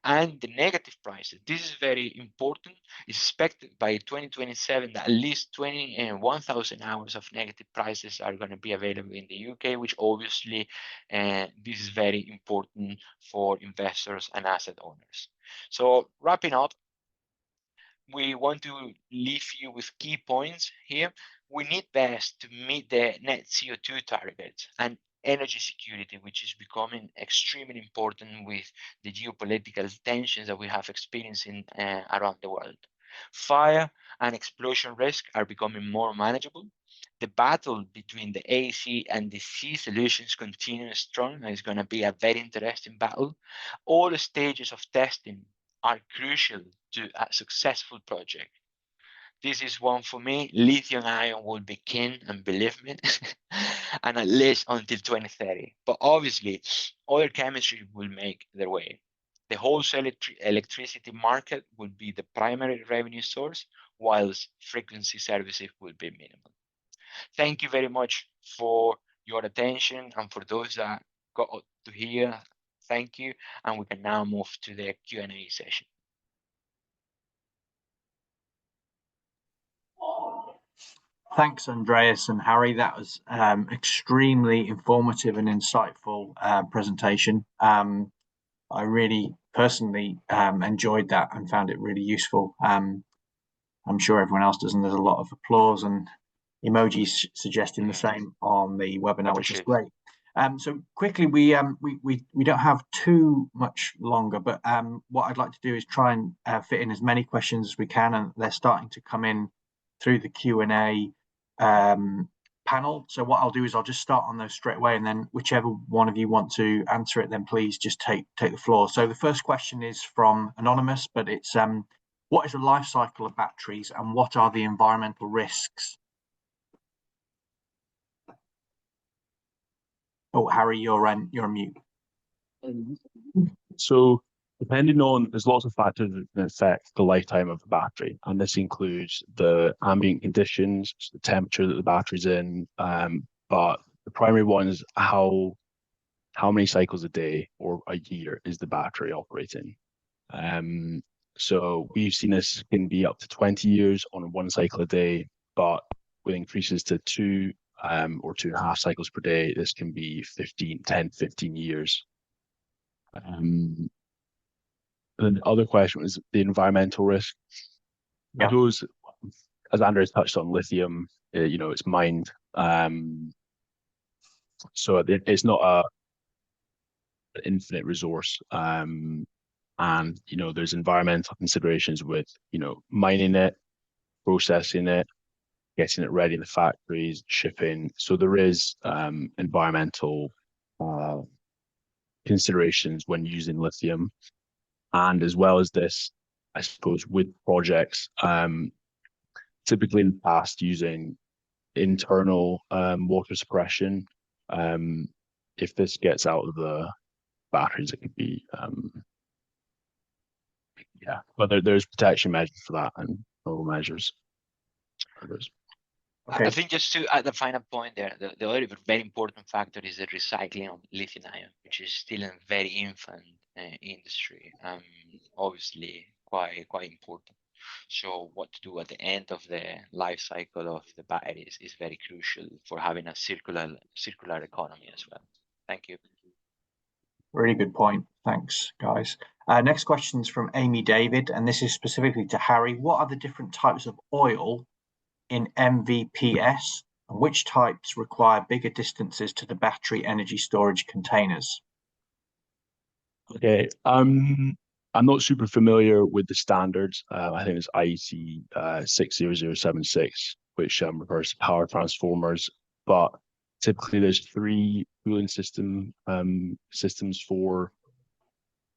And the negative prices, this is very important. It's expected by 2027 that at least 21,000 hours of negative prices are going to be available in the UK, which obviously this is very important for investors and asset owners. So wrapping up, we want to leave you with key points here. We need BESS to meet the net CO2 targets and energy security, which is becoming extremely important with the geopolitical tensions that we have experienced around the world. Fire and explosion risk are becoming more manageable. The battle between the AC and the C solutions continues strong, and it's going to be a very interesting battle. All stages of testing are crucial to a successful project. This is one for me. Lithium ion will be king, and believe me, and at least until 2030. But obviously, other chemistry will make their way. The wholesale electricity market will be the primary revenue source, whilst frequency services will be minimal. Thank you very much for your attention, and for those that got to here, thank you. And we can now move to the Q&A session. Thanks, Andreas and Harry. That was extremely informative and insightful presentation. I really personally enjoyed that and found it really useful. I'm sure everyone else does, and there's a lot of applause and emojis suggesting the same on the webinar, which is great. So quickly, we don't have too much longer, but what I'd like to do is try and fit in as many questions as we can, and they're starting to come in through the Q&A panel. So what I'll do is I'll just start on those straight away, and then whichever one of you want to answer it, then please just take the floor. So the first question is from Anonymous, but it's what is the life cycle of batteries and what are the environmental risks? Oh, Harry, you're on mute. So depending on, there's lots of factors that can affect the lifetime of the battery, and this includes the ambient conditions, the temperature that the battery's in, but the primary one is how how many cycles a day or a year is the battery operating. So we've seen this can be up to 20 years on 1 cycle a day, but with increases to 2 or 2.5 cycles per day, this can be 10, 15 years. Then the other question was the environmental risk. Yeah. Those, as Andres touched on, lithium, it's mined. So it's not an infinite resource. And there's environmental considerations with mining it, processing it, getting it ready in the factories, shipping. So there is environmental considerations when using lithium. And as well as this, I suppose, with projects, typically in the past using internal water suppression, if this gets out of the batteries, it could be but there's protection measures for that and other measures. I think just to add the final point there, the other very important factor is the recycling of lithium ion, which is still a very infant industry. Obviously quite important. So what to do at the end of the life cycle of the batteries is very crucial for having a circular economy as well. Thank you. Really good point. Thanks, guys. Next question is from Amy David, and this is specifically to Harry. What are the different types of oil in MVPS, and which types require bigger distances to the battery energy storage containers? Okay, I'm not super familiar with the standards. I think it's IEC 60076, which refers to power transformers, but typically there's 3 cooling systems for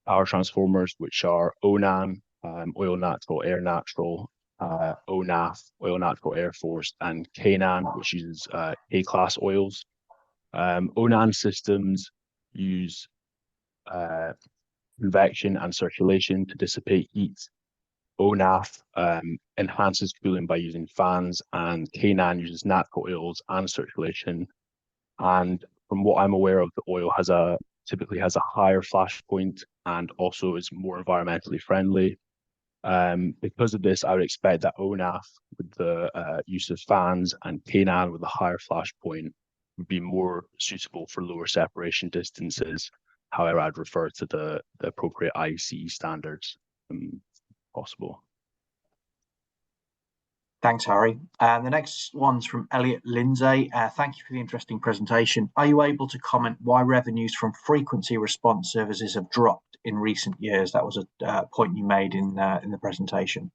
power transformers, which are ONAN, oil natural, air natural, ONAF, oil natural, air forced, and KNAN, which uses A-class oils. ONAN systems use convection and circulation to dissipate heat. ONAF enhances cooling by using fans, and KNAN uses natural oils and circulation. And from what I'm aware of, the oil typically has a higher flash point and also is more environmentally friendly. Because of this, I would expect that ONAF with the use of fans and KNAN with a higher flash point would be more suitable for lower separation distances. However, I'd refer to the appropriate IEC standards possible. Thanks, Harry. The next one's from Elliot Lindsay. Thank you for the interesting presentation. Are you able to comment why revenues from frequency response services have dropped in recent years? That was a point you made in the presentation.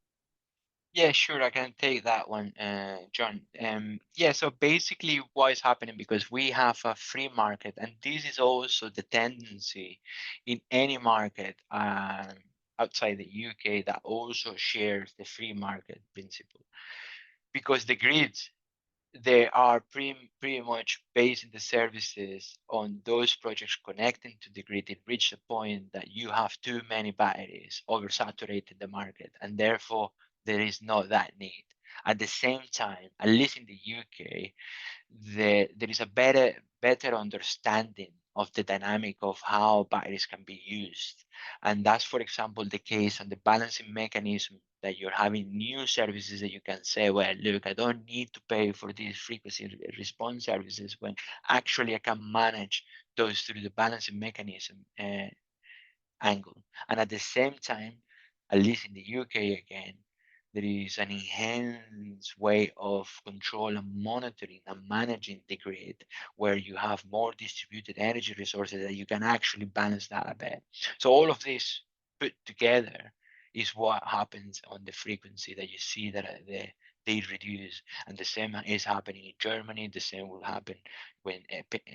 Yeah, sure, I can take that one, John. Yeah, so basically what is happening, because we have a free market, and this is also the tendency in any market outside the UK that also shares the free market principle. Because the grids, they are pretty much basing the services on those projects connecting to the grid. It reached a point that you have too many batteries oversaturated the market, and therefore there is not that need. At the same time, at least in the UK, there is a better understanding of the dynamic of how batteries can be used. And that's, for example, the case on the balancing mechanism, that you're having new services that you can say, well, look, I don't need to pay for these frequency response services, when actually I can manage those through the balancing mechanism angle. And at the same time, at least in the UK again, there is an enhanced way of control and monitoring and managing the grid, where you have more distributed energy resources that you can actually balance that a bit. So all of this put together is what happens on the frequency that you see that they reduce. And the same is happening in Germany. The same will happen when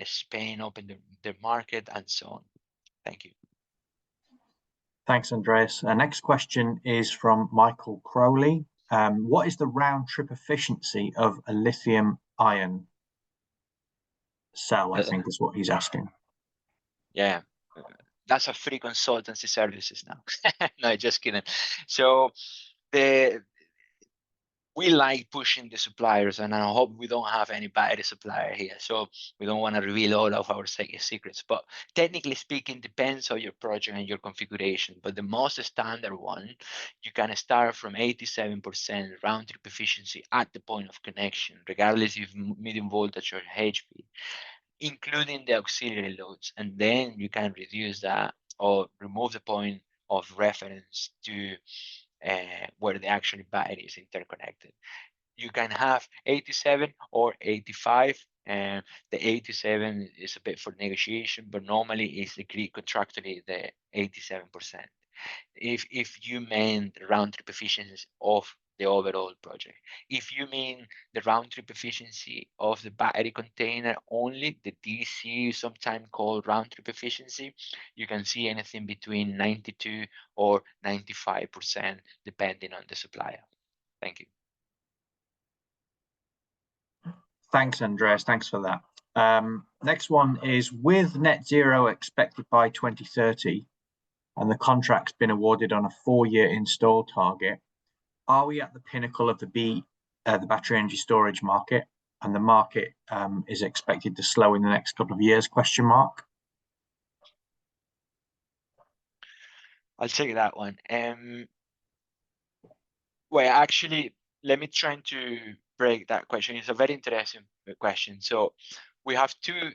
Spain opened their market, and so on. Thank you. Thanks, Andreas. Next question is from Michael Crowley. What is the round trip efficiency of a lithium ion cell? I think is what he's asking. Yeah, that's a free consultancy services now. No, just kidding. So we like pushing the suppliers, and I hope we don't have any battery supplier here, so we don't want to reveal all of our secrets. But technically speaking, depends on your project and your configuration. But the most standard one, you can start from 87% round trip efficiency at the point of connection, regardless if medium voltage or HP, including the auxiliary loads, and then you can reduce that or remove the point of reference to where the actual battery is interconnected. You can have 87 or 85, and the 87 is a bit for negotiation, but normally it's agreed contractually the 87%. If you mean the round trip efficiency of the overall project. If you mean the round trip efficiency of the battery container only, the DC, sometimes called round trip efficiency, you can see anything between 92 or 95%, depending on the supplier. Thank you. Thanks, Andreas. Thanks for that. Next one is, with net zero expected by 2030 and the contract's been awarded on a 4-year install target, are we at the pinnacle of the battery energy storage market, and the market is expected to slow in the next couple of years, question mark? I'll take that one. Well, actually, let me try to break that question. It's a very interesting question. So we have two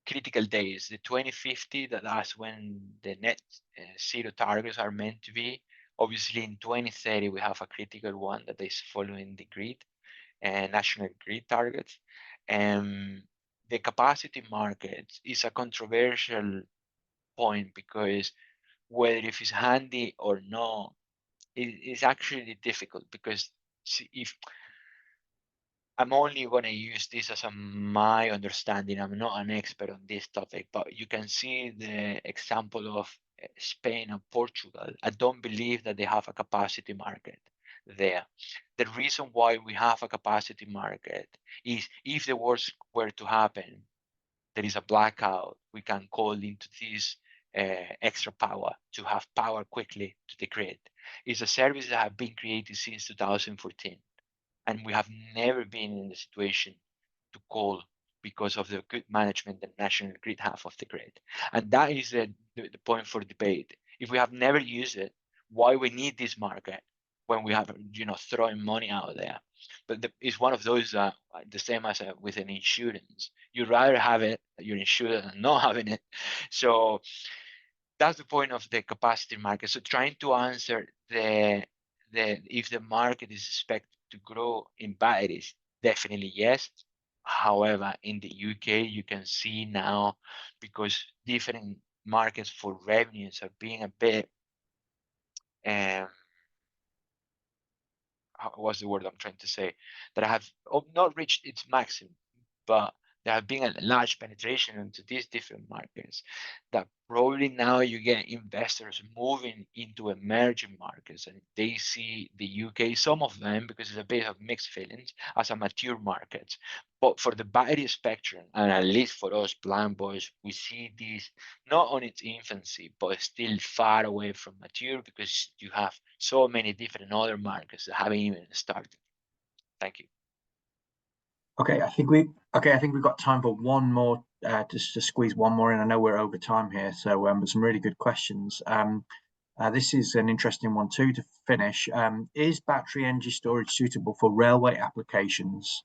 critical days, the 2050, that's when the net zero targets are meant to be. Obviously, in 2030, we have a critical one that is following the grid and national grid targets. The capacity market is a controversial point, because whether if it's handy or not, is actually difficult, because if I'm only going to use this as my understanding, I'm not an expert on this topic, but you can see the example of Spain and Portugal. I don't believe that they have a capacity market there. The reason why we have a capacity market is if the worst were to happen, there is a blackout, we can call into this extra power to have power quickly to the grid. It's a service that has been created since 2014. And we have never been in the situation to call because of the good management that national grid have of the grid. And that is the point for debate. If we have never used it, why we need this market when we have, throwing money out there? But it's one of those, the same as with an insurance. You'd rather have it, you're insured, than not having it. So that's the point of the capacity market. So trying to answer if the market is expected to grow in batteries, definitely yes. However, in the UK, you can see now, because different markets for revenues are being a bit, what's the word I'm trying to say? That have not reached its maximum, but there have been a large penetration into these different markets, that probably now you get investors moving into emerging markets, and they see the UK, some of them, because it's a bit of mixed feelings, as a mature market. But for the battery spectrum, and at least for us Blanboz, we see this not on its infancy, but still far away from mature, because you have so many different other markets that haven't even started. Thank you. Okay, I think we've got time for one more, just to squeeze one more in. I know we're over time here, so but some really good questions. This is an interesting one too to finish. Is battery energy storage suitable for railway applications?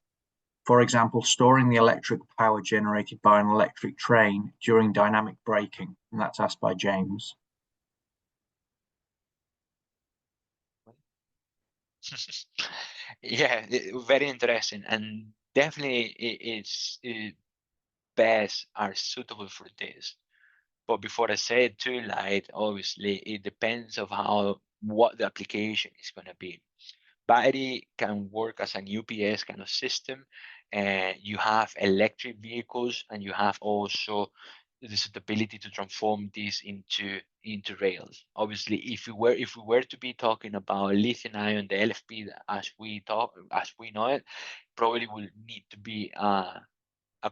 For example, storing the electric power generated by an electric train during dynamic braking. And that's asked by James. Yeah, very interesting, and definitely BESS are suitable for this. But before I say it too light, obviously it depends of what the application is going to be. Battery can work as an UPS kind of system, and you have electric vehicles, and you have also the suitability to transform this into rails. Obviously, if we were to be talking about lithium ion, the LFP as we know it, probably will need to be a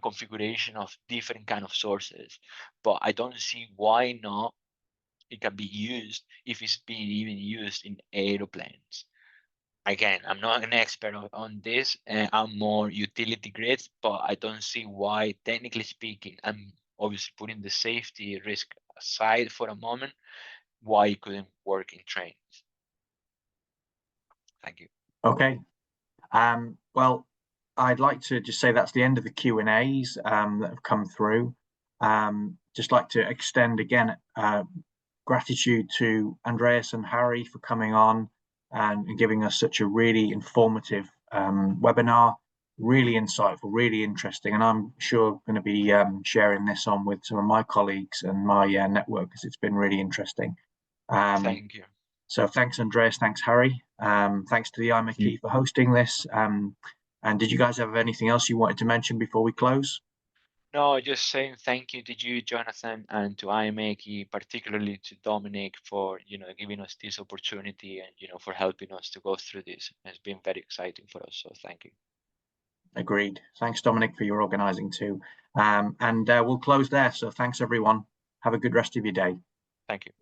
configuration of different kind of sources. But I don't see why not it can be used if it's being even used in aeroplanes. again, I'm not an expert on this. I'm more utility grids, but I don't see why, technically speaking, I'm obviously putting the safety risk aside for a moment, why it couldn't work in trains. Thank you. Okay. Well, I'd like to just say that's the end of the Q&As that have come through. Just like to extend again gratitude to Andreas and Harry for coming on and giving us such a really informative webinar, really insightful, really interesting. And I'm sure going to be sharing this on with some of my colleagues and my network, because it's been really interesting. Thank you. So thanks, Andreas. Thanks, Harry. Thanks to the IMechE for hosting this. And did you guys have anything else you wanted to mention before we close? No, just saying thank you to you, Jonathan, and to IMechE, particularly to Dominic, for giving us this opportunity and for helping us to go through this. It's been very exciting for us. So thank you. Agreed. Thanks, Dominic, for your organising too. And we'll close there. So thanks, everyone. Have a good rest of your day. Thank you.